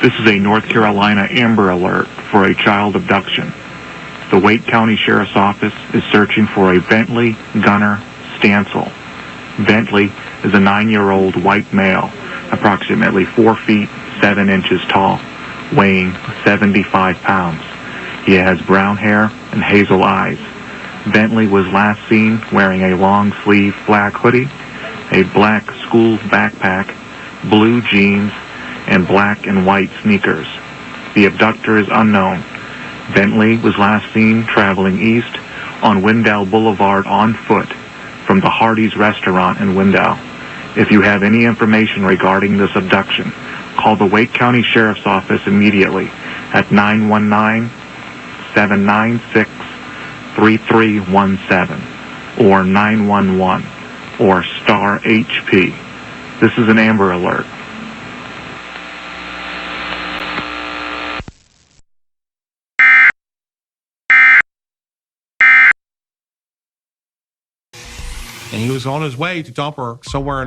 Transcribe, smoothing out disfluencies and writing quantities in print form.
This is a North Carolina Amber Alert for a child abduction. The Wake County Sheriff's Office is searching for a Bentley Gunner Stansel. Bentley is a 9-year-old white male, approximately 4 feet 7 inches tall, weighing 75 pounds. He has brown hair and hazel eyes. Bentley was last seen wearing a long-sleeve black hoodie, a black school backpack, blue jeans, and black and white sneakers. The abductor is unknown. Bentley was last seen traveling east on Wendell Boulevard on foot from the Hardee's restaurant in Wendell. If you have any information regarding this abduction, call the Wake County Sheriff's Office immediately at 919-796-3317 or 911 or star HP. This is an Amber Alert. And he was on his way to dump her somewhere in